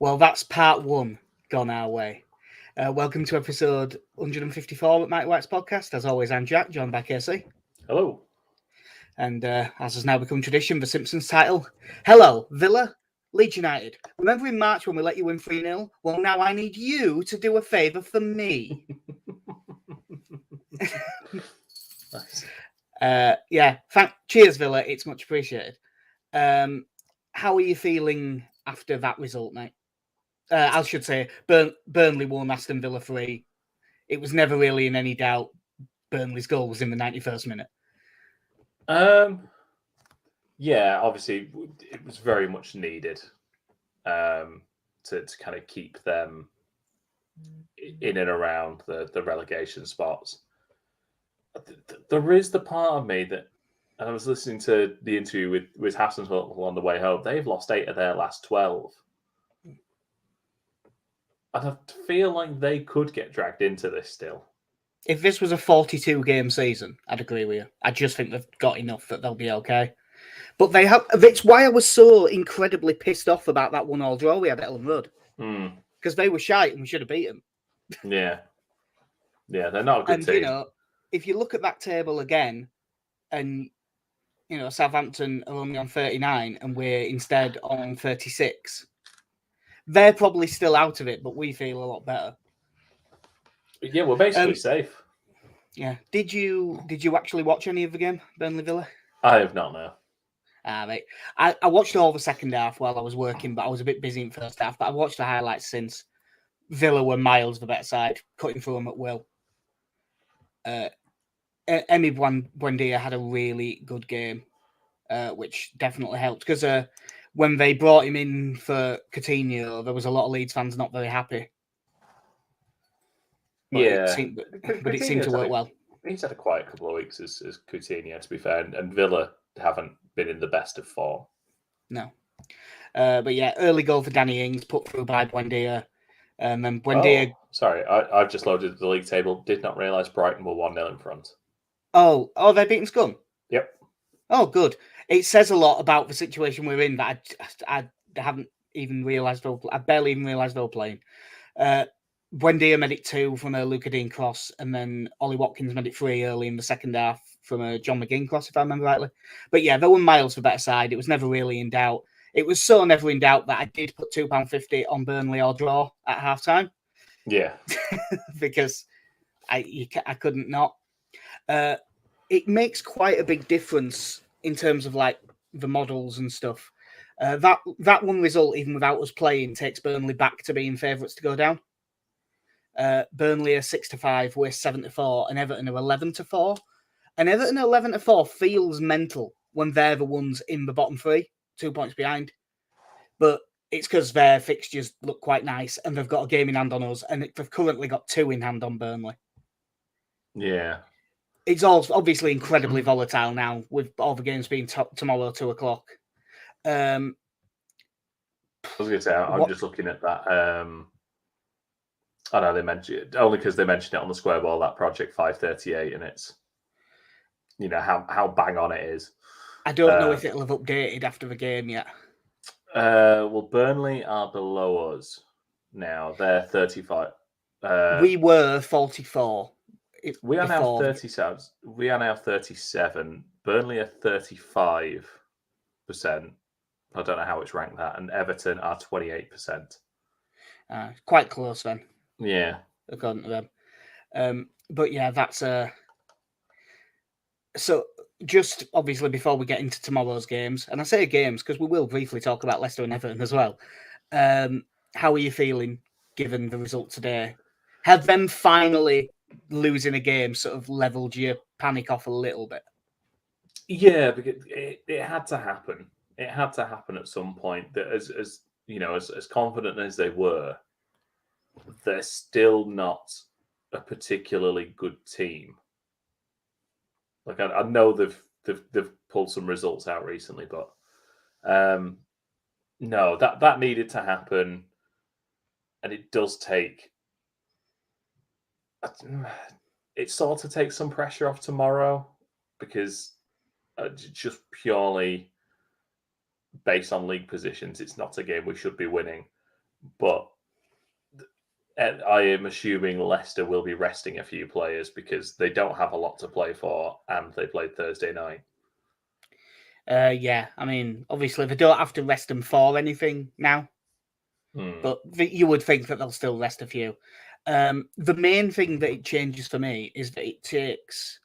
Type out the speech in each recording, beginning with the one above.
Well, that's part one gone our way. Welcome to episode 154 at Mike White's podcast. As always, I'm Jack, joined by Casey. Hello. And as has now become tradition, the Simpsons title. Hello, Villa, Leeds United. Remember in March when we let you win 3-0? Well, now I need you to do a favour for me. Nice. Cheers, Villa. It's much appreciated. How are you feeling after that result, mate? I should say Burnley won Aston Villa 3. It was never really in any doubt Burnley's goal was in the 91st minute. Yeah, obviously it was very much needed to kind of keep them in and around the relegation spots. There is the part of me that, and I was listening to the interview with Hasenhüttl on the way home, they've lost 8 of their last 12. And I feel like they could get dragged into this still. If this was a 42-game season, I'd agree with you. I just think they've got enough that they'll be okay. But they have. It's why I was so incredibly pissed off about that 1-1 draw we had at Ellen Road. Because they were shite and we should have beat them. Yeah. Yeah, they're not a good team. You know, if you look at that table again, and, you know, Southampton are only on 39 and we're instead on 36, they're probably still out of it, but we feel a lot better. Yeah, we're basically safe. Yeah. Did you actually watch any of the game, Burnley Villa? I have not, no. Mate. I watched all the second half while I was working, but I was a bit busy in the first half. But I've watched the highlights since. Villa were miles the better side, cutting through them at will. Emi Buendia had a really good game, which definitely helped. Because when they brought him in for Coutinho, there was a lot of Leeds fans not very happy. But it seemed to work well. He's had a quiet couple of weeks as Coutinho, to be fair, and Villa haven't been in the best of form. No. But yeah, early goal for Danny Ings, put through by Buendia. And Buendia... Oh, sorry, I've just loaded the league table. Did not realise Brighton were 1-0 in front. Oh, they're beating Scum? Yep. Oh, good. It says a lot about the situation we're in that I haven't even realised. I barely even realised they were playing. Buendia made it 2 from a Luca Dean cross, and then Ollie Watkins made it 3 early in the second half from a John McGinn cross, if I remember rightly. But yeah, they were miles for better side. It was never really in doubt. It was so never in doubt that I did put £2.50 on Burnley or draw at half-time. Yeah. Because I couldn't not. It makes quite a big difference in terms of like the models and stuff. That one result, even without us playing, takes Burnley back to being favourites to go down. Burnley are 6-5, we're 7-4, and Everton are 11-4. And Everton 11-4 feels mental when they're the ones in the bottom 3, 2 points behind. But it's because their fixtures look quite nice, and they've got a game in hand on us, and they've currently got 2 in hand on Burnley. Yeah. It's all obviously incredibly volatile now, with all the games being tomorrow, 2:00. I was going to say, I'm just looking at that. I know they mentioned it only because they mentioned it on the square ball, that Project 538, and it's, you know, how bang on it is. I don't know if it'll have updated after the game yet. Well, Burnley are below us now. They're 35. We were 44. We are now 37. We are now 37. Burnley are 35%. I don't know how it's ranked that. And Everton are 28%. Quite close then. Yeah. According to them. But yeah, that's so just obviously before we get into tomorrow's games, and I say games because we will briefly talk about Leicester and Everton as well. How are you feeling given the result today? Have them finally losing a game sort of leveled your panic off a little bit? Yeah, because it had to happen. It had to happen at some point. That as you know, as confident as they were, they're still not a particularly good team. Like I know they've pulled some results out recently, but no, that needed to happen, and it does take. It sort of takes some pressure off tomorrow because just purely based on league positions, it's not a game we should be winning. but I am assuming Leicester will be resting a few players because they don't have a lot to play for, and they played Thursday night. Yeah, I mean, obviously they don't have to rest them for anything now, but you would think that they'll still rest a few. The main thing that it changes for me is that it takes,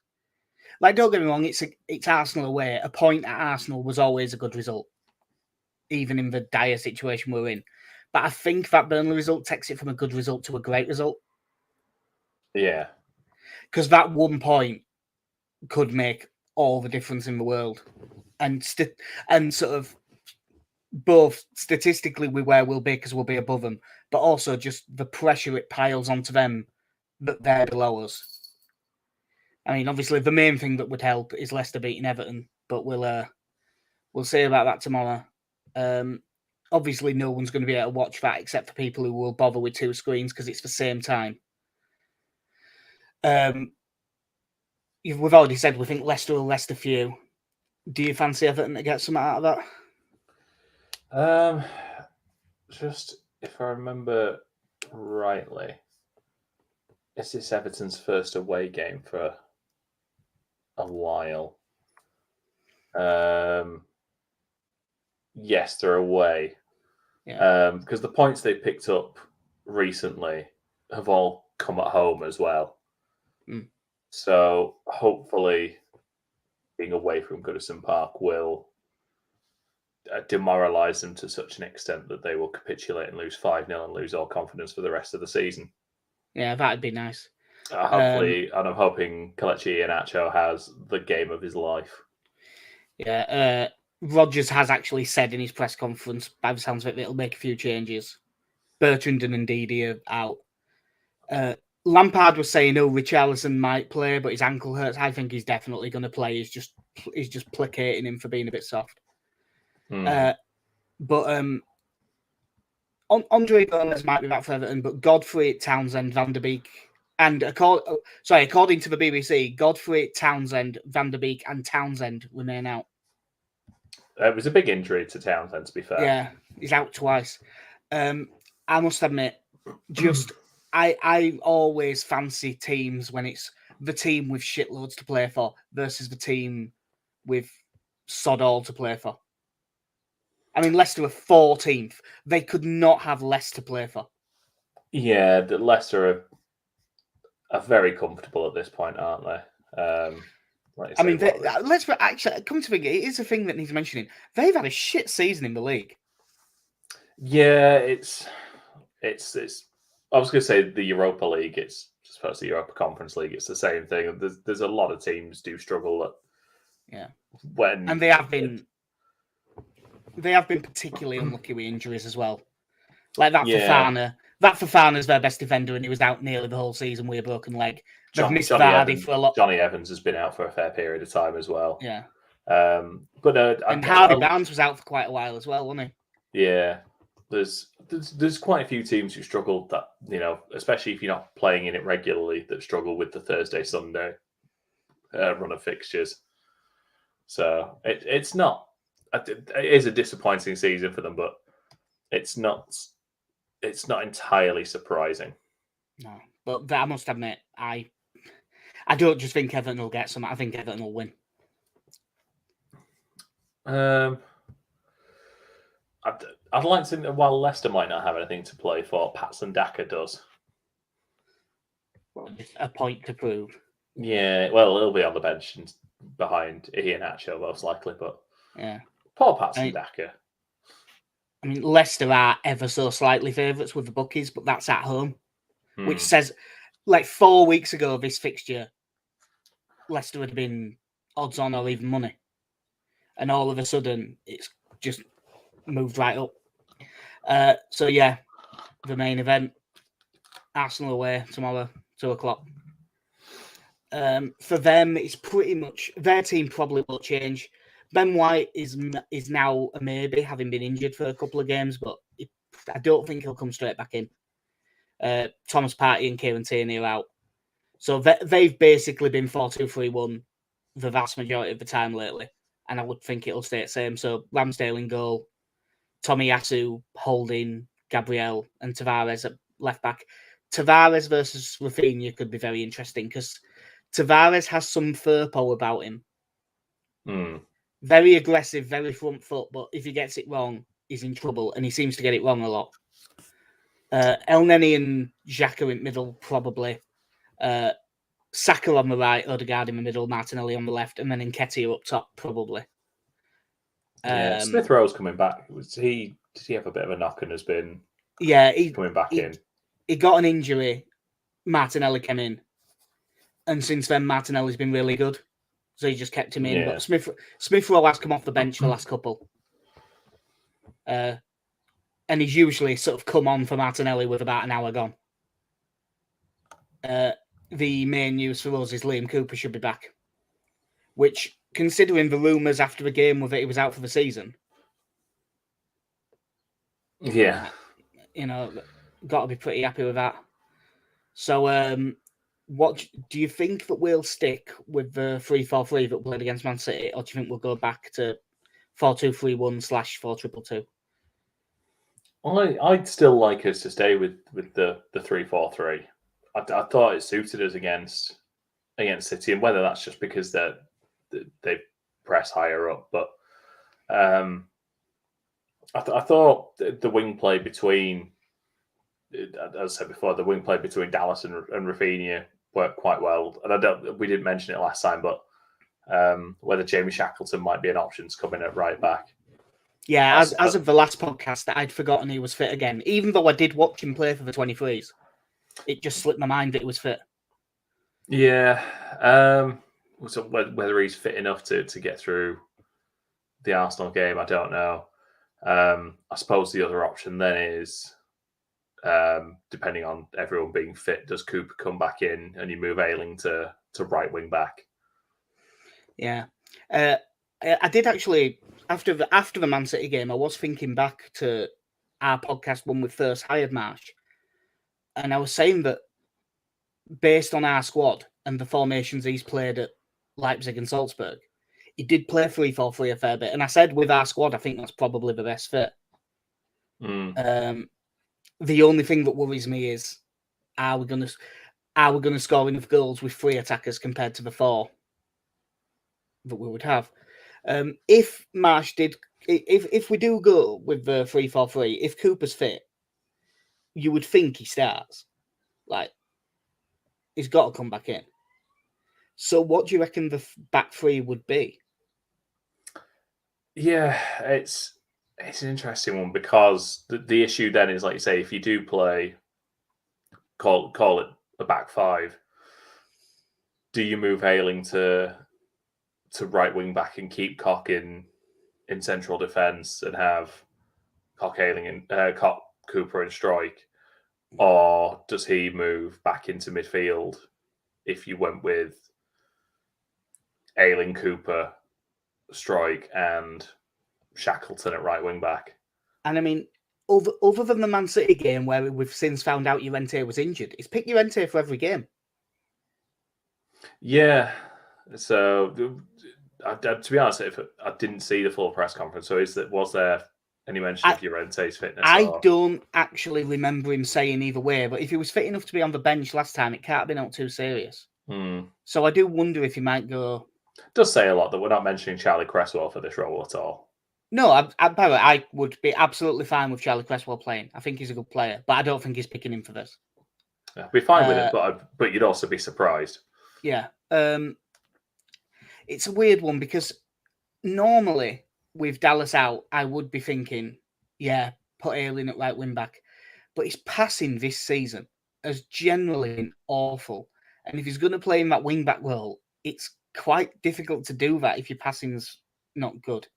like, don't get me wrong, it's Arsenal away. A point at Arsenal was always a good result, even in the dire situation we're in. But I think that Burnley result takes it from a good result to a great result. Yeah. Because that 1 point could make all the difference in the world. And sort of both statistically where we'll be because we'll be above them, but also just the pressure it piles onto them that they're below us. I mean, obviously the main thing that would help is Leicester beating Everton, but we'll see about that tomorrow. Obviously, no one's going to be able to watch that except for people who will bother with two screens because it's the same time. We've already said we think Leicester will rest a few. Do you fancy Everton to get something out of that? Just if I remember rightly, is this Everton's first away game for a while? Yes, they're away. Yeah. Because the points they picked up recently have all come at home as well. So hopefully being away from Goodison Park will demoralise them to such an extent that they will capitulate and lose 5-0 and lose all confidence for the rest of the season. Yeah, that'd be nice. Hopefully, and I'm hoping Kelechi Iheanacho has the game of his life. Yeah, Rodgers has actually said in his press conference, by the sounds of it, it'll make a few changes. Bertrand and Ndidi are out. Lampard was saying, Richarlison might play, but his ankle hurts. I think he's definitely going to play. He's just placating him for being a bit soft. But Andre Gomez might be back for Everton, but Godfrey, Townsend, Van der Beek, and according to the BBC, Godfrey, Townsend, Van der Beek, and Townsend remain out. It was a big injury to Townsend, to be fair. Yeah, he's out twice. I must admit, I always fancy teams when it's the team with shitloads to play for versus the team with sod all to play for. I mean, Leicester are 14th. They could not have less to play for. Yeah, Leicester are very comfortable at this point, aren't they? I mean, let's actually come to think. It is a thing that needs mentioning. They've had a shit season in the league. Yeah, it's. I was going to say the Europa League. It's just supposed to the Europa Conference League. It's the same thing. There's a lot of teams do struggle. And they have been. They have been particularly unlucky with injuries as well. Like that Fofana. That Fofana's their best defender, and he was out nearly the whole season with a broken leg. They've missed Vardy for a lot. Johnny Evans has been out for a fair period of time as well. Yeah. And Harvey Barnes was out for quite a while as well, wasn't he? Yeah. There's quite a few teams who struggle that, especially if you're not playing in it regularly, that struggle with the Thursday, Sunday run of fixtures. So it's not. It is a disappointing season for them, but it's not entirely surprising. No, but I must admit, I don't just think Everton will get some. I think Everton will win. I'd like to think that while Leicester might not have anything to play for, Patson Daka does. Well, a point to prove. Yeah, well, he'll be on the bench and behind Iheanacho most likely, but yeah, poor Patson Daka. I mean, Leicester are ever so slightly favourites with the bookies, but that's at home, which says, like 4 weeks ago, this fixture, Leicester would have been odds on or even money, and all of a sudden, it's just moved right up. So yeah, the main event, Arsenal away tomorrow, 2:00. For them, it's pretty much their team probably will change. Ben White is now a maybe, having been injured for a couple of games, but I don't think he'll come straight back in. Thomas Partey and Kieran Tierney are out. So they've basically been 4-2-3-1 the vast majority of the time lately, and I would think it'll stay the same. So Ramsdale in goal, Tomiyasu holding, Gabriel and Tavares at left back. Tavares versus Rafinha could be very interesting because Tavares has some furpo about him. Very aggressive, very front foot, but if he gets it wrong, he's in trouble, and he seems to get it wrong a lot. El Neni and Xhaka in middle, probably. Saka on the right, Odegaard in the middle, Martinelli on the left, and then Nketiah up top, probably. Yeah, Smith Rowe's coming back. Did he have a bit of a knock and has been coming back in? He got an injury. Martinelli came in. And since then, Martinelli's been really good. So he just kept him in. But Smith Rowe has come off the bench the last couple. And he's usually sort of come on for Martinelli with about an hour gone. The main news for us is Liam Cooper should be back. Which, considering the rumours after the game were that he was out for the season. Yeah. Got to be pretty happy with that. So, what do you think that we'll stick with the 3-4-3 that we played against Man City, or do you think we'll go back to 4-2-3-1/4-2-2? I'd still like us to stay with the 3-4-3. I thought it suited us against City, and whether that's just because they press higher up, but I thought the wing play between, as I said before, the wing play between Dallas and Rafinha worked quite well. And we didn't mention it last time, but whether Jamie Shackleton might be an option to come in at right back. Yeah, as of the last podcast, I'd forgotten he was fit again. Even though I did watch him play for the 23s, it just slipped my mind that he was fit. Yeah, so whether he's fit enough to get through the Arsenal game, I don't know. I suppose the other option then is, depending on everyone being fit, does Cooper come back in and you move Ayling to right wing back? Yeah, I did actually after the Man City game. I was thinking back to our podcast when we first hired Marsh, and I was saying that based on our squad and the formations he's played at Leipzig and Salzburg, he did play 3-4-3 a fair bit. And I said with our squad, I think that's probably the best fit. The only thing that worries me is, are we going to score enough goals with 3 attackers compared to the 4 that we would have? If Marsh did, if we do go with the 3-4-3, if Cooper's fit, you would think he starts. Like, he's got to come back in. So what do you reckon the back 3 would be? Yeah, it's an interesting one, because the issue then is, like you say, if you do play, call it a back 5, do you move Ayling to right wing back and keep Koch in central defence and have Koch, Ayling and Koch, Cooper and strike, or does he move back into midfield if you went with Ayling, Cooper, strike, and Shackleton at right wing back? And I mean, other than the Man City game where we've since found out Llorente was injured, it's pick Llorente for every game. Yeah. So, to be honest, if I didn't see the full press conference, so was there any mention of Llorente's fitness? I don't actually remember him saying either way, but if he was fit enough to be on the bench last time, it can't have been out too serious. So I do wonder if he might go. It does say a lot that we're not mentioning Charlie Cresswell for this role at all. No, I would be absolutely fine with Charlie Cresswell playing. I think he's a good player, but I don't think he's picking him for this. Yeah, I'd be fine with it, but you'd also be surprised. Yeah. It's a weird one, because normally with Dallas out, I would be thinking, yeah, put Ayling at right wing back. But his passing this season has generally been awful. And if he's going to play in that wing back role, it's quite difficult to do that if your passing's not good.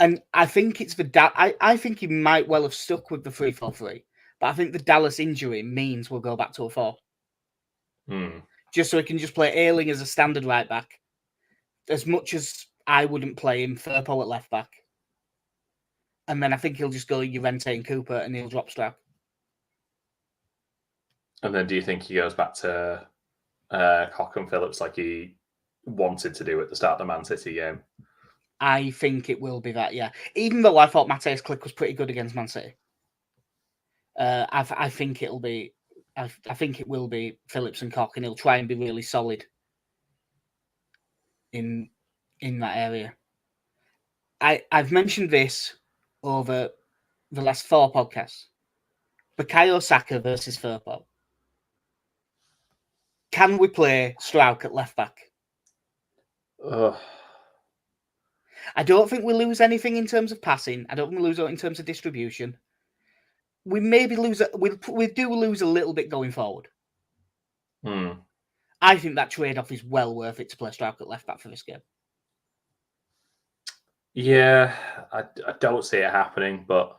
And I think it's I think he might well have stuck with the 3-4-3, but I think the Dallas injury means we'll go back to a 4. Just so he can just play Ayling as a standard right back. As much as I wouldn't play him, Firpo at left back. And then I think he'll just go Llorente and Cooper, and he'll drop Stroud. And then do you think he goes back to Koch and Phillips like he wanted to do at the start of the Man City game? I think it will be that, yeah. Even though I thought Mateusz Klich was pretty good against Man City. I think it'll be. I think it will be Phillips and Koch, and he'll try and be really solid in that area. I've mentioned this over the last 4 podcasts. Bukayo Saka versus Firpo. Can we play Struijk at left back? I don't think we lose anything in terms of passing. I don't think we lose in terms of distribution. We maybe lose. We do lose a little bit going forward. I think that trade-off is well worth it to play Struijk at left back for this game. Yeah, I don't see it happening, but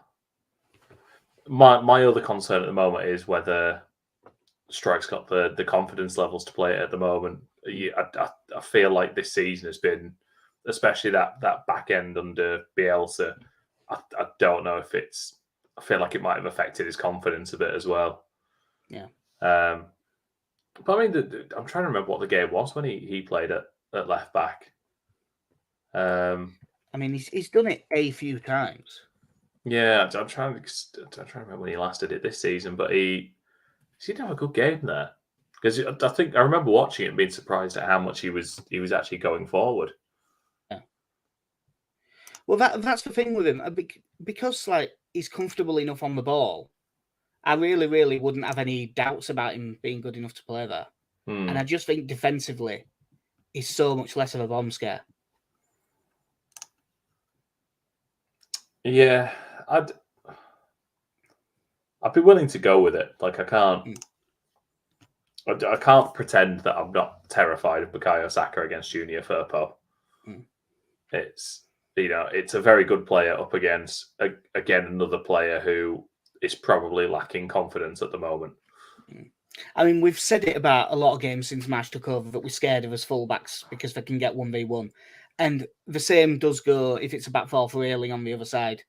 my other concern at the moment is whether Struijk's got the confidence levels to play it at the moment. I feel like this season has been, especially that back end under Bielsa, I don't know if it's. I feel like it might have affected his confidence a bit as well. Yeah. But I mean, I'm trying to remember what the game was when he played at left back. I mean, he's done it a few times. Yeah, I'm trying to remember when he last did it this season, but he did have a good game there. Because I think I remember watching it and being surprised at how much he was actually going forward. Yeah. Well, that's the thing with him, because like he's comfortable enough on the ball. I really, really wouldn't have any doubts about him being good enough to play there. And I just think defensively, he's so much less of a bomb scare. Yeah, I'd be willing to go with it. Like I can't pretend that I'm not terrified of Bukayo Saka against Junior Firpo. It's it's a very good player up against again another player who is probably lacking confidence at the moment. I mean, we've said it about a lot of games since Marsh took over that we're scared of us fullbacks because they can get 1v1. And the same does go if it's a back four for Ayling on the other side.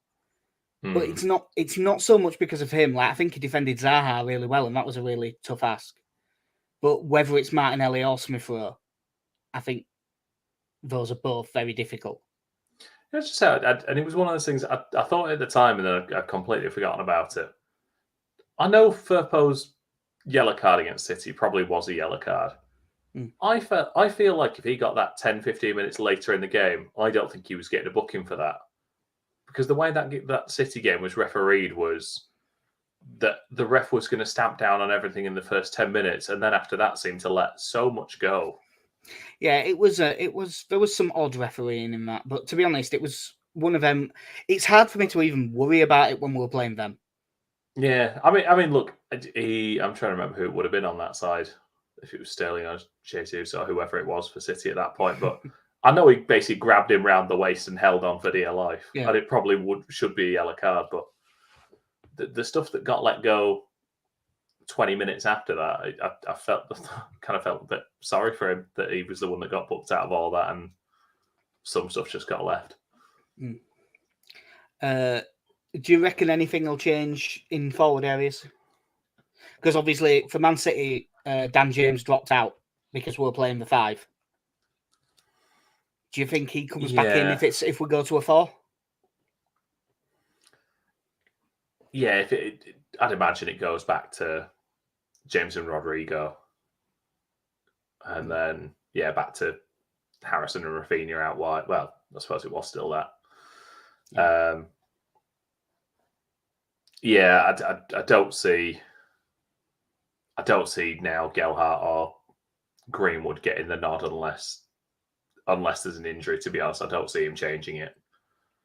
But it's not so much because of him. Like I think he defended Zaha really well, and that was a really tough ask. But whether it's Martinelli or Smith Rowe, I think those are both very difficult. It's just and it was one of those things I thought at the time, and then I'd completely forgotten about it. I know Firpo's yellow card against City probably was a yellow card. I feel like if he got that 10, 15 minutes later in the game, I don't think he was getting a booking for that. Because the way that City game was refereed was that the ref was going to stamp down on everything in the first 10 minutes, and then after that seemed to let so much go. Yeah, there was some odd refereeing in that, but to be honest, it was one of them. It's hard for me to even worry about it when we were playing them. Yeah, I mean, look, I'm trying to remember who it would have been on that side, if it was Sterling or Jesus or whoever it was for City at that point, but I know he basically grabbed him round the waist and held on for dear life, and it probably should be a yellow card, but the stuff that got let go 20 minutes after that, I kind of felt a bit sorry for him that he was the one that got booked out of all that, and some stuff just got left. Do you reckon anything will change in forward areas? Because obviously for Man City, Dan James dropped out because we were playing the 5. Do you think he comes back in if we go to a 4? Yeah, I'd imagine it goes back to James and Rodrigo, and then back to Harrison and Rafinha out wide. Well, I suppose it was still that. I don't see now Gelhardt or Greenwood getting the nod unless there's an injury. To be honest, I don't see him changing it.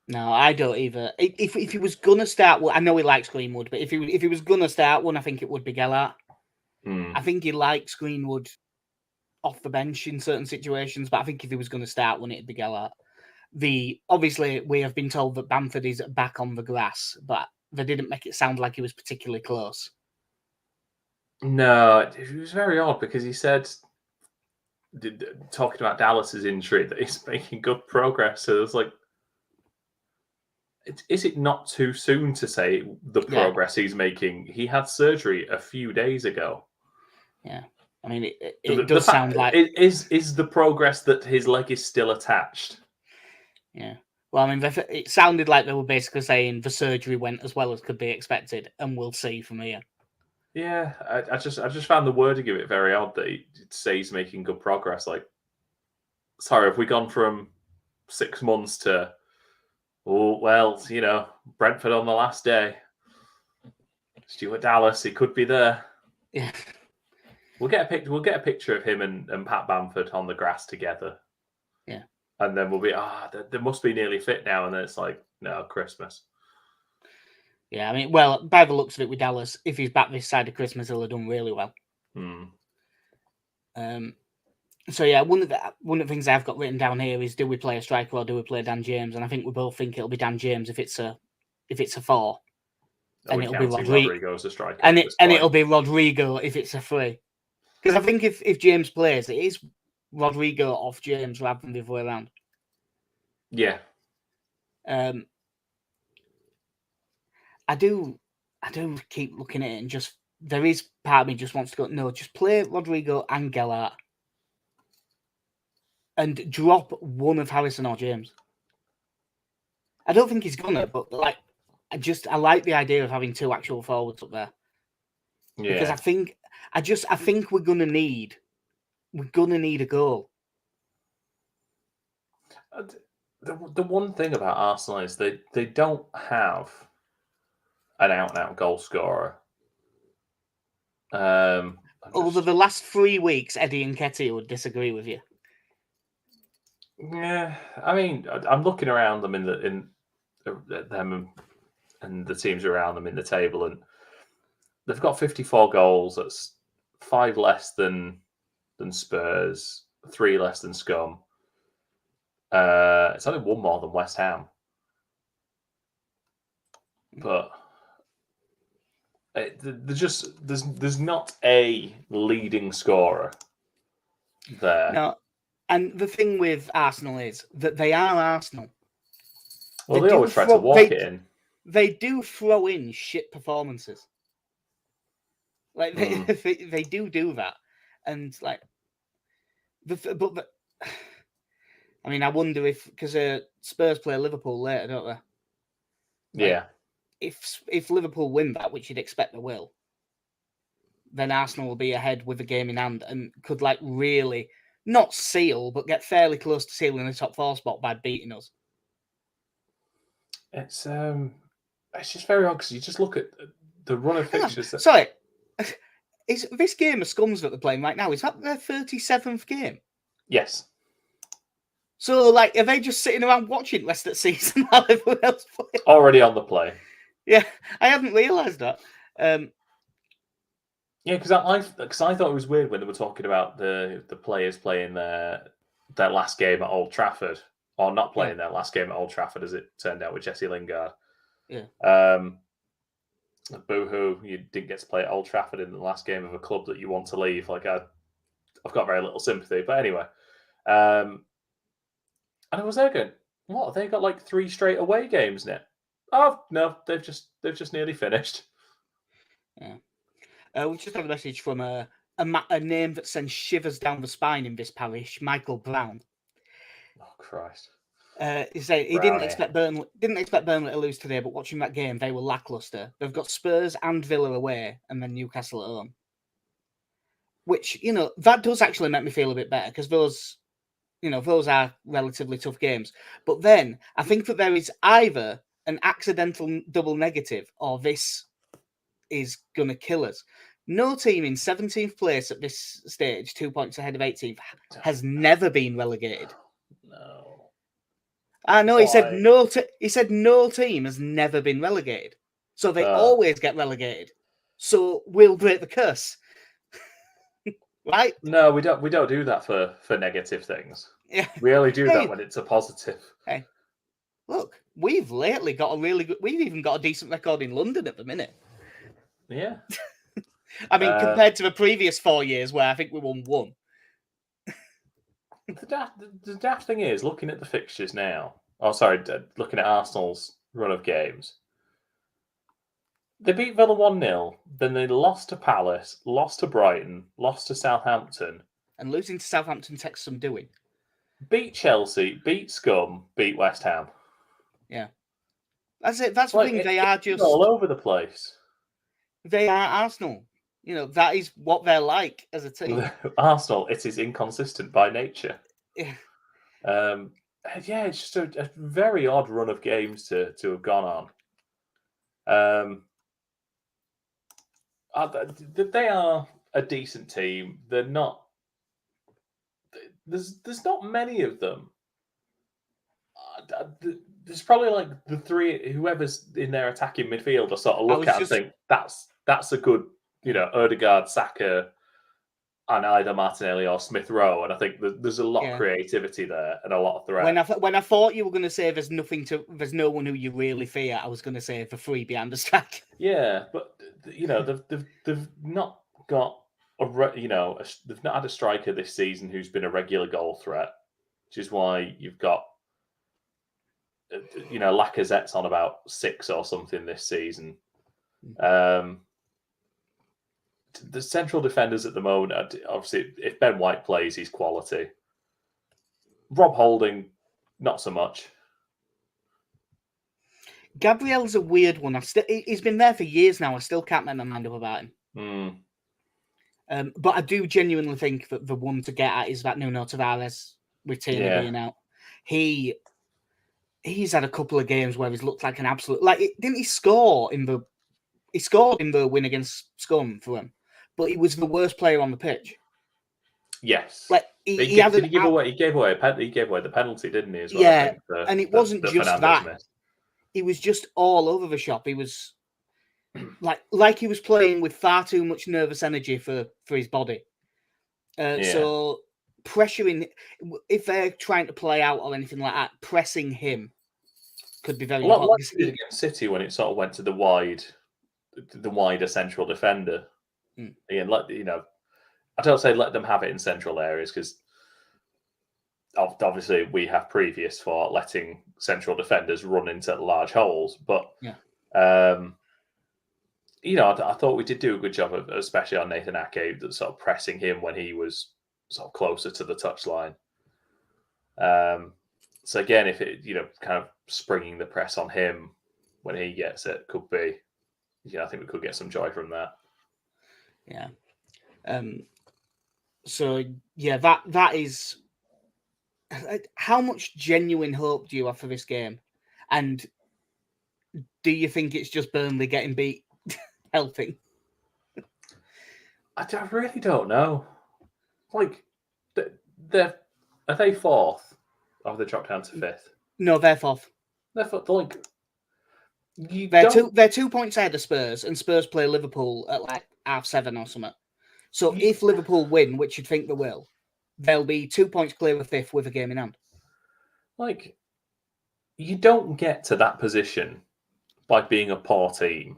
No, I don't either. If he was gonna start, I know he likes Greenwood, but if he was gonna start one, I think it would be Gelhardt. I think he likes Greenwood off the bench in certain situations, but I think if he was going to start one, it'd be Gelhardt. Obviously, we have been told that Bamford is back on the grass, but they didn't make it sound like he was particularly close. No, it was very odd because he said, talking about Dallas's injury, that he's making good progress. So it's like, is it not too soon to say the progress he's making? He had surgery a few days ago. Yeah. I mean, it does sound like... Is the progress that his leg is still attached? Yeah. Well, I mean, it sounded like they were basically saying the surgery went as well as could be expected, and we'll see from here. Yeah, I just found the wording of it very odd that it says he's making good progress. Like, sorry, have we gone from 6 months to, oh well, Brentford on the last day, Stuart Dallas, he could be there. Yeah. We'll get a picture of him and Pat Bamford on the grass together. Yeah. And then we'll be, they must be nearly fit now. And then it's like, no, Christmas. Yeah, I mean, well, by the looks of it with Dallas, if he's back this side of Christmas, he'll have done really well. So yeah, one of the things I've got written down here is: do we play a striker or do we play Dan James? And I think we both think it'll be Dan James if it's a 4, and it'll be Rodrigo as a striker, and it'll be Rodrigo if it's a 3. Because I think if James plays, it is Rodrigo off James rather than the other way around. Yeah. I do keep looking at it, and just there is part of me just wants to go, no, just play Rodrigo and Gellert and drop one of Harrison or James. I don't think he's gonna, but like, I like the idea of having 2 actual forwards up there. Yeah. Because I think we're gonna need a goal. The one thing about Arsenal is they don't have an out-and-out goal scorer. Over the last 3 weeks, Eddie and Nketiah would disagree with you. Yeah, I mean, I'm looking around them in them and the teams around them in the table, and they've got 54 goals. That's 5 less than Spurs, 3 less than Scum. It's only 1 more than West Ham, but there's not a leading scorer there. No, and the thing with Arsenal is that they are Arsenal. Well, they always try to walk it in. They do throw in shit performances. Like they do that, and like I mean, I wonder if because Spurs play Liverpool later, don't they? Yeah. If Liverpool win that, which you'd expect they will, then Arsenal will be ahead with the game in hand and could like really not seal, but get fairly close to sealing the top 4 spot by beating us. It's just very odd because you just look at the run of fixtures. Sorry, is this game of Scums that they're playing right now? Is that their 37th game? Yes. So, like, are they just sitting around watching rest of the season while everyone else plays? Already on the play. Yeah, I hadn't realised that. Yeah, because I thought it was weird when they were talking about the players playing their last game at Old Trafford, or not playing their last game at Old Trafford, as it turned out with Jesse Lingard. Yeah. Boo-hoo, you didn't get to play at Old Trafford in the last game of a club that you want to leave. Like, I've got very little sympathy. But anyway, and I was there going, what? They got like 3 straight away games now. Oh no, they've just nearly finished. Yeah. We just have a message from a name that sends shivers down the spine in this parish, Michael Brown. Oh Christ! He said he didn't expect Burnley to lose today, but watching that game, they were lackluster. They've got Spurs and Villa away, and then Newcastle at home. Which, that does actually make me feel a bit better because those are relatively tough games. But then I think that there is either an accidental double negative or this is going to kill us. No team in 17th place at this stage, 2 points ahead of 18th, has never been relegated. No. I know. He said no team has never been relegated. So they always get relegated. So we'll break the curse. Right? No, we don't do that for negative things. Yeah. We only do that when it's a positive. Hey, look, we've lately got we've even got a decent record in London at the minute. Yeah. I mean, compared to the previous 4 years where I think we won 1. The daft thing is, looking at the fixtures now. Oh, sorry, looking at Arsenal's run of games. They beat Villa 1-0, then they lost to Palace, lost to Brighton, lost to Southampton. And losing to Southampton takes some doing. Beat Chelsea, beat Scum, beat West Ham. Yeah, that's it. That's the Like thing. They are just all over the place. They are Arsenal. That is what they're like as a team. Arsenal, it is inconsistent by nature. Yeah. Yeah, it's just a very odd run of games to have gone on. They are a decent team. They're not. There's not many of them. There's probably like the three. Whoever's in their attacking midfield, I sort of look at and think that's a good, Odegaard, Saka, and either Martinelli or Smith Rowe, and I think there's a lot of creativity there and a lot of threat. When I thought you were going to say there's no one who you really fear, I was going to say the three behind the stack. Yeah, but they've not got they've not had a striker this season who's been a regular goal threat, which is why you've got Lacazette's on about 6 or something this season. The central defenders at the moment, obviously, if Ben White plays, he's quality. Rob Holding, not so much. Gabriel's a weird one. He's been there for years now. I still can't make my mind up about him. But I do genuinely think that the one to get at is that Nuno Tavares with Tierney being out. He's had a couple of games where he's looked like an absolute didn't he score in the win against Scum for him, but he was the worst player on the pitch. Yes, he gave away the penalty, didn't he? As well, yeah, and it wasn't just that. Missed. He was just all over the shop. He was like he was playing with far too much nervous energy for his body. So pressuring, if they're trying to play out or anything like that, pressing him could be very important. Like against City when it sort of went to the wider central defender. Again, I don't say let them have it in central areas because obviously we have previous for letting central defenders run into large holes, but I thought we did do a good job of, especially on Nathan Ake, sort of pressing him when he was sort of closer to the touchline. So again, if it kind of springing the press on him when he gets it could be, I think we could get some joy from that. Yeah. So yeah, that is. How much genuine hope do you have for this game? And do you think it's just Burnley getting beat helping? I really don't know. Are they 4th? Or have they dropped down to 5th? No, they're 4th. They're 2 points ahead of Spurs, and Spurs play Liverpool at 7:30 or something. So if Liverpool win, which you'd think they will, they'll be 2 points clear of 5th with a game in hand. You don't get to that position by being a poor team.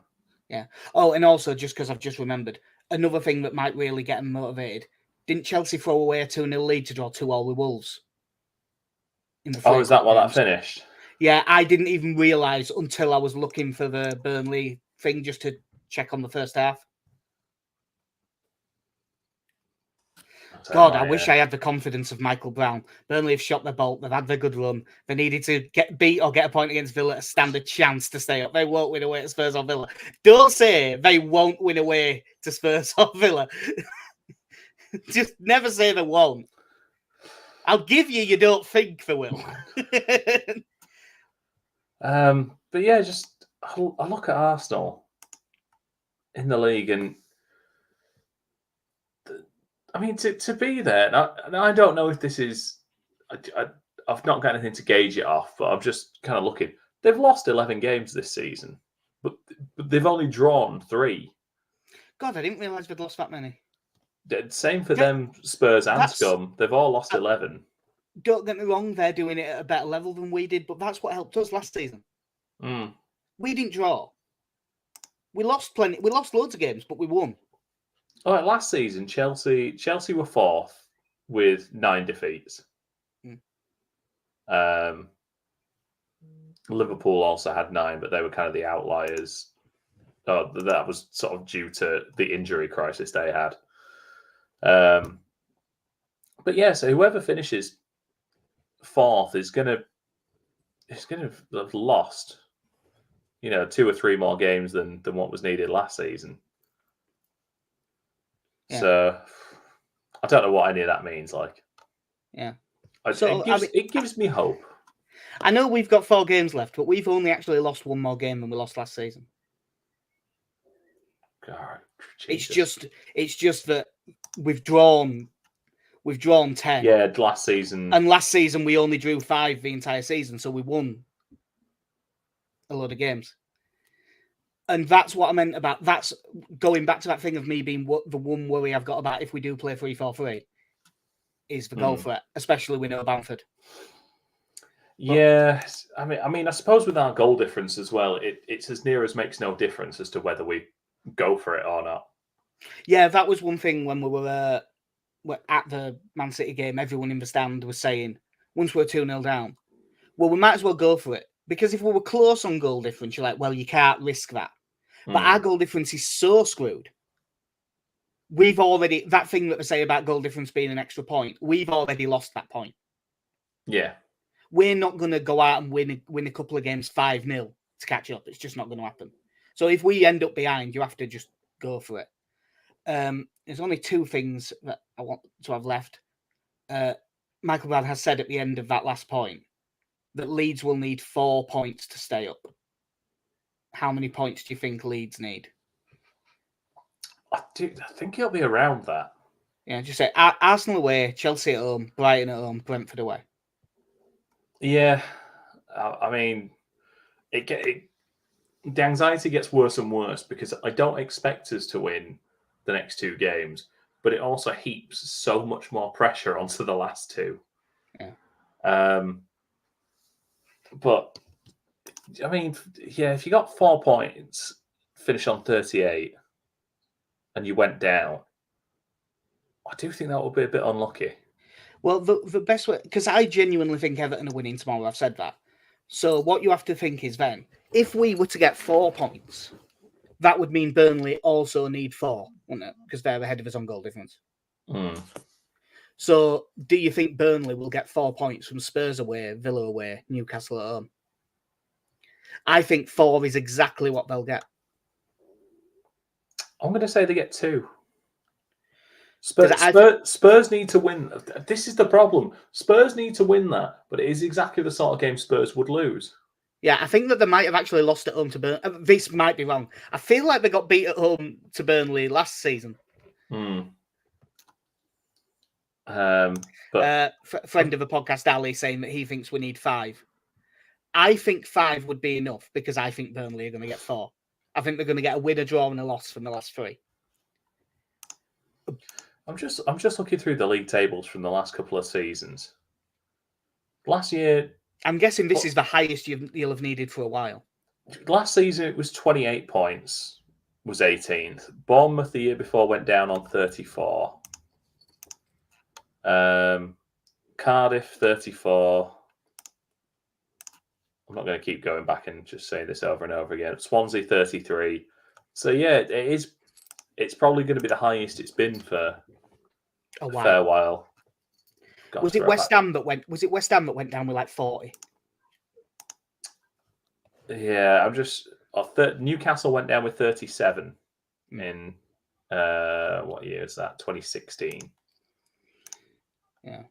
Yeah. Oh, and also, just because I've just remembered, another thing that might really get them motivated, didn't Chelsea throw away a 2-0 lead to draw 2-2 with Wolves? Is that why that finished? Yeah, I didn't even realise until I was looking for the Burnley thing just to check on the first half. God, I wish I had the confidence of Michael Brown. Burnley have shot their bolt. They've had their good run. They needed to get beat or get a point against Villa to stand a chance to stay up. They won't win away to Spurs or Villa. Don't say they won't win away to Spurs or Villa. Just never say they won't. I'll give you don't think they will. But yeah, just I look at Arsenal in the league and I mean, to be there, and I don't know if this is, I've not got anything to gauge it off, but I'm just kind of looking. They've lost 11 games this season, but they've only drawn 3. God, I didn't realise they'd lost that many. Same for them, Spurs and Scum. They've all lost 11. Don't get me wrong, they're doing it at a better level than we did, but that's what helped us last season. We didn't draw. We lost plenty. We lost loads of games, but we won. All right, last season, Chelsea were 4th with 9 defeats. Liverpool also had 9, but they were kind of the outliers. That was sort of due to the injury crisis they had. But yeah, so whoever finishes 4th is going to, it's going to have lost, 2 or 3 more games than what was needed last season. Yeah. So I don't know what any of that means. Like, Yeah. It gives me hope. I know we've got 4 games left, but we've only actually lost 1 more game than we lost last season. God, it's just that we've drawn 10. Yeah, last season. And last season we only drew 5 the entire season, so we won a lot of games. And that's what I meant about that's going back to that thing of me being the one worry I've got about if we do play 3-4-3 is the goal threat, especially with no Bamford. Yeah, I mean, I suppose with our goal difference as well, it's as near as makes no difference as to whether we go for it or not. Yeah, that was one thing when we were at the Man City game. Everyone in the stand was saying, once we're 2-0 down, well, we might as well go for it. Because if we were close on goal difference, you're like, well, you can't risk that. But our goal difference is so screwed. We've already, that thing that they say about goal difference being an extra point, we've already lost that point. Yeah. We're not going to go out and win a couple of games 5-0 to catch up. It's just not going to happen. So if we end up behind, you have to just go for it. There's only 2 things that I want to have left. Michael Brad has said at the end of that last point that Leeds will need 4 points to stay up. How many points do you think Leeds need? I think it'll be around that. Yeah, just say Arsenal away, Chelsea at home, Brighton at home, Brentford away. Yeah, I mean, the anxiety gets worse and worse because I don't expect us to win the next 2 games, but it also heaps so much more pressure onto the last 2. Yeah. But I mean, yeah, if you got 4 points, finish on 38, and you went down, I do think that would be a bit unlucky. Well, the best way, because I genuinely think Everton are winning tomorrow. I've said that. So what you have to think is then, if we were to get 4 points, that would mean Burnley also need 4, wouldn't it? Because they're ahead of us on goal difference. So do you think Burnley will get 4 points from Spurs away, Villa away, Newcastle at home? I think 4 is exactly what they'll get. I'm going to say they get 2. Spurs need to win. This is the problem. Spurs need to win that, but it is exactly the sort of game Spurs would lose. Yeah, I think that they might have actually lost at home to Burnley. This might be wrong. I feel like they got beat at home to Burnley last season. But friend of the podcast, Ali, saying that he thinks we need 5. I think 5 would be enough because I think Burnley are going to get 4. I think they're going to get a win, a draw, and a loss from the last 3. I'm just looking through the league tables from the last couple of seasons. Last year, I'm guessing this is the highest you'll have needed for a while. Last season it was 28 points, was 18th. Bournemouth the year before went down on 34. Cardiff 34. I'm not going to keep going back and just saying this over and over again. Swansea 33. So yeah, it's probably going to be the highest it's been for a fair while. Was it West Ham that went down with like 40? Yeah, Newcastle went down with 37 in what year is that? 2016. Yeah.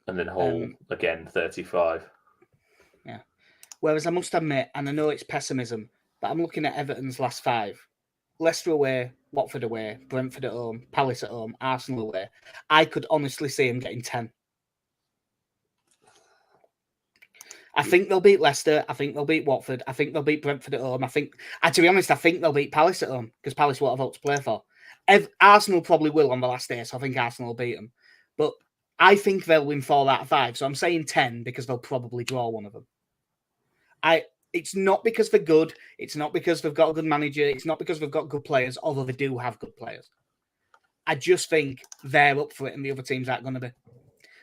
And then Hull again 35. Yeah. Whereas I must admit, and I know it's pessimism, but I'm looking at Everton's last 5. Leicester away, Watford away, Brentford at home, Palace at home, Arsenal away. I could honestly see him getting 10. I think they'll beat Leicester. I think they'll beat Watford. I think they'll beat Brentford at home. To be honest, I think they'll beat Palace at home because Palace won't have out to play for. Arsenal probably will on the last day, so I think Arsenal will beat them. But I think they'll win 4 out of 5. So I'm saying 10 because they'll probably draw one of them. It's not because they're good. It's not because they've got a good manager. It's not because they've got good players, although they do have good players. I just think they're up for it and the other teams aren't going to be.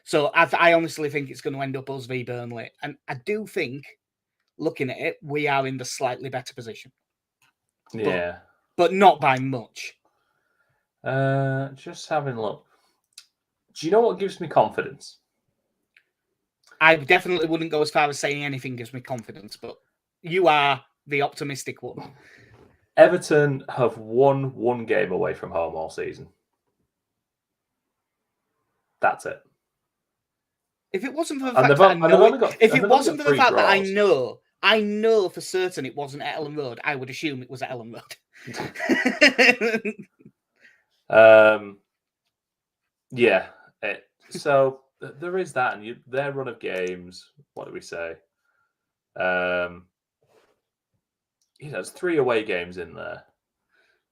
So I honestly think it's going to end up us v Burnley. And I do think, looking at it, we are in the slightly better position. Yeah. But not by much. Just having a look. Do you know what gives me confidence? I definitely wouldn't go as far as saying anything gives me confidence, but you are the optimistic one. Everton have won one game away from home all season. That's it. If it wasn't for the And fact that I know, if it wasn't for the fact that I know for certain it wasn't at Ellen Road, I would assume it was at Ellen Road. Yeah. So there is that, and their run of games. What do we say? There's 3 away games in there.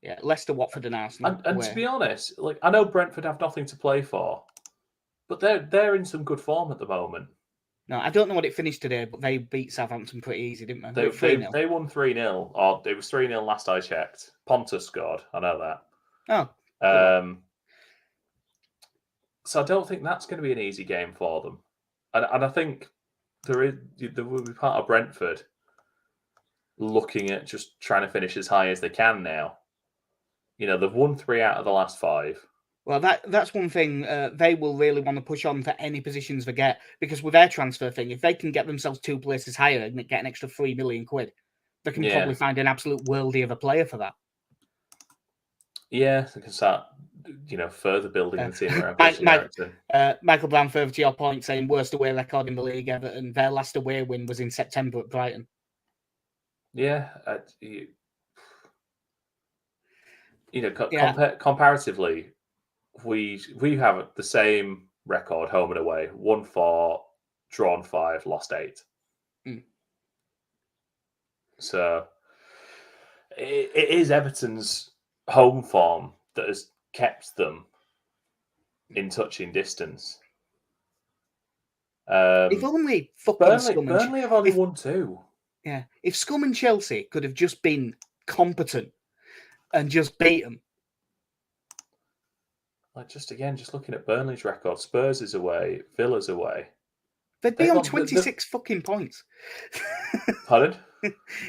Yeah, Leicester, Watford, and Arsenal. And to be honest, like I know Brentford have nothing to play for, but they're in some good form at the moment. No, I don't know what it finished today, but they beat Southampton pretty easy, didn't they? They won 3-0. Or it was 3-0 last I checked. Pontus scored. I know that. Oh. So I don't think that's going to be an easy game for them. And I think there will be part of Brentford looking at just trying to finish as high as they can now. They've won 3 out of the last 5. Well, that's one thing they will really want to push on for any positions they get, because with their transfer thing, if they can get themselves 2 places higher and get an extra £3 million, they can probably find an absolute worldie of a player for that. Yeah, they can start, further building the team around Michael Brown, further to your point, saying worst away record in the league ever, and their last away win was in September at Brighton. Yeah, comparatively, we have the same record home and away: 1-4, drawn 5, lost 8. So it is Everton's home form that has kept them in touching distance. If only fucking Burnley have only won 2. Yeah, if Scum and Chelsea could have just been competent and just beat them. Like just looking at Burnley's record, Spurs is away, Villa's away. They'd be on 26 fucking points. Pardon?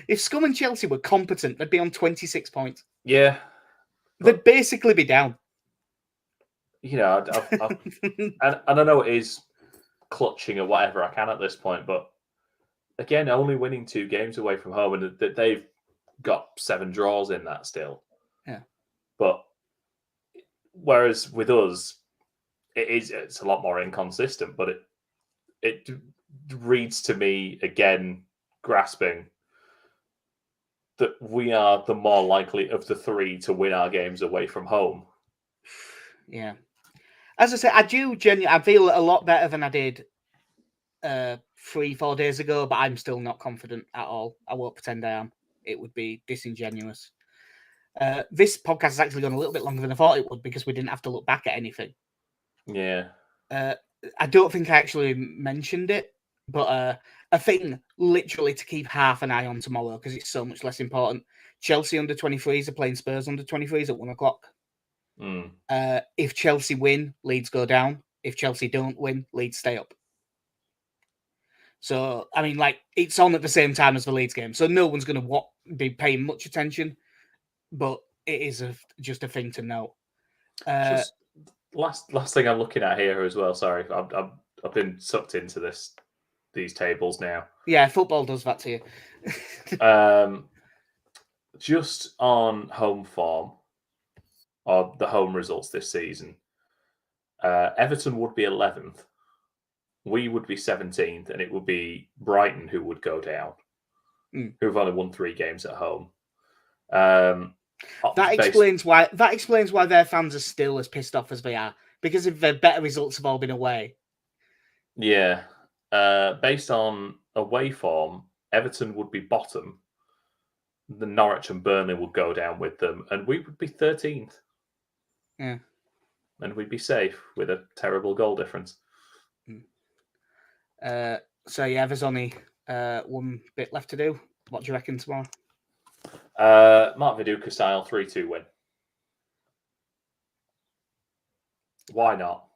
If Scum and Chelsea were competent, they'd be on 26 points. Yeah. They'd basically be down. And I know it is clutching at whatever I can at this point, but again, only winning 2 games away from home, and that they've got 7 draws in that still. Yeah. But whereas with us, it's a lot more inconsistent, but it reads to me, again, grasping that we are the more likely of the 3 to win our games away from home. Yeah. As I said, I feel a lot better than I did 3-4 days ago, but I'm still not confident at all. I won't pretend I am. It would be disingenuous. This podcast has actually gone a little bit longer than I thought it would, because we didn't have to look back at anything. Yeah. I don't think I actually mentioned it, but a thing literally to keep half an eye on tomorrow, because it's so much less important. Chelsea under 23s are playing Spurs under 23s at 1 o'clock. If Chelsea win, Leeds go down. If Chelsea don't win, Leeds stay up. So, I mean, it's on at the same time as the Leeds game, so no one's going to be paying much attention, but it is just a thing to know. Just last thing I'm looking at here as well. Sorry, I've been sucked into these tables now. Yeah, football does that to you. Just on home form, or the home results this season, Everton would be 11th. We would be 17th, and it would be Brighton who would go down, who've only won 3 games at home. That explains why their fans are still as pissed off as they are, because if their better results have all been away. Yeah. Based on away form, Everton would be bottom. The Norwich and Burnley would go down with them, and we would be 13th. Yeah. And we'd be safe with a terrible goal difference. So yeah, there's only 1 bit left to do. What do you reckon tomorrow? Mark Viduka style 3-2 win. Why not?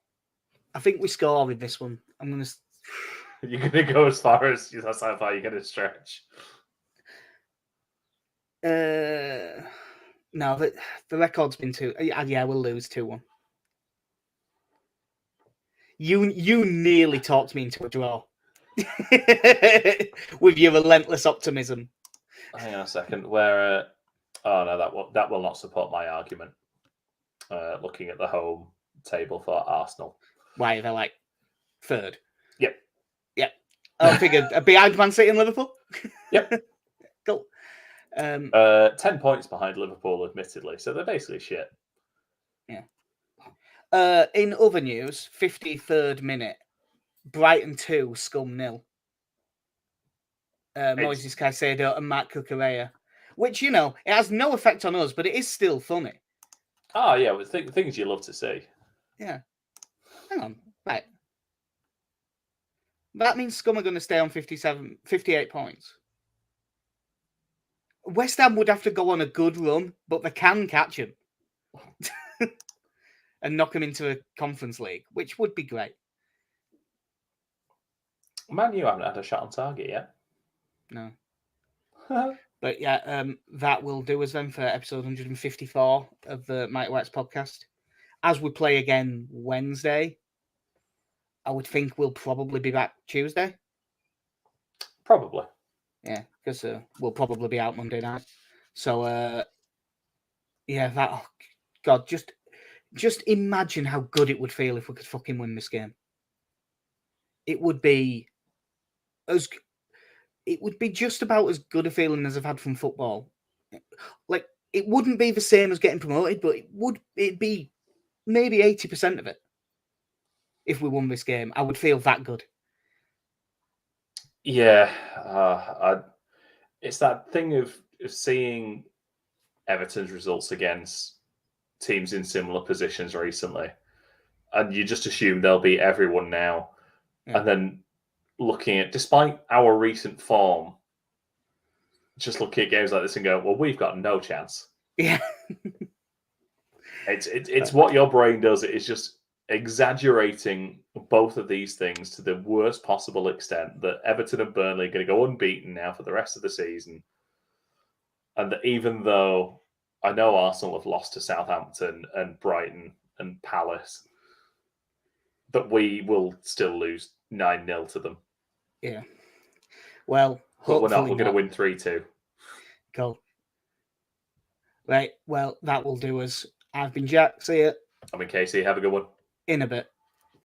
I think we score with this one. You're going to go as far as that's how far you're going to stretch. No, the record's been 2. Yeah, we'll lose 2-1. You nearly talked me into a draw. With your relentless optimism. Hang on a second. Where? Oh no, that will not support my argument. Looking at the home table for Arsenal. Why they're like third? Yep. I figured behind Man City and Liverpool. Yep. Cool. 10 points behind Liverpool, admittedly. So they're basically shit. Yeah. In other news, 53rd minute, Brighton 2, Scum 0. Moises Caicedo and Marc Cucurella. Which, it has no effect on us, but it is still funny. Oh, yeah, well, things you love to see. Yeah. Hang on. Right. That means Scum are going to stay on 58 points. West Ham would have to go on a good run, but they can catch him. And knock him into a Conference League, which would be great. Man, you haven't had a shot on target yet. No. But yeah, that will do us then for episode 154 of the Mighty Whites podcast. As we play again Wednesday, I would think we'll probably be back Tuesday. Probably. Yeah, because we'll probably be out Monday night. So, yeah, God, just imagine how good it would feel if we could fucking win this game. It would be just about as good a feeling as I've had from football. Like, it wouldn't be the same as getting promoted, but it'd be maybe 80% of it. If we won this game, I would feel that good. Yeah, it's that thing of seeing Everton's results against teams in similar positions recently, and you just assume they'll beat everyone now, and then looking at, despite our recent form, just looking at games like this and go, well, we've got no chance. Yeah. It's what your brain does. It is just exaggerating both of these things to the worst possible extent, that Everton and Burnley are going to go unbeaten now for the rest of the season. And that even though I know Arsenal have lost to Southampton and Brighton and Palace, that we will still lose 9-0 to them. Yeah. Well, but we're not. We're going to win 3-2. Cool. Right. Well, that will do us. I've been Jack. See ya. I'm in Casey. Have a good one. In a bit.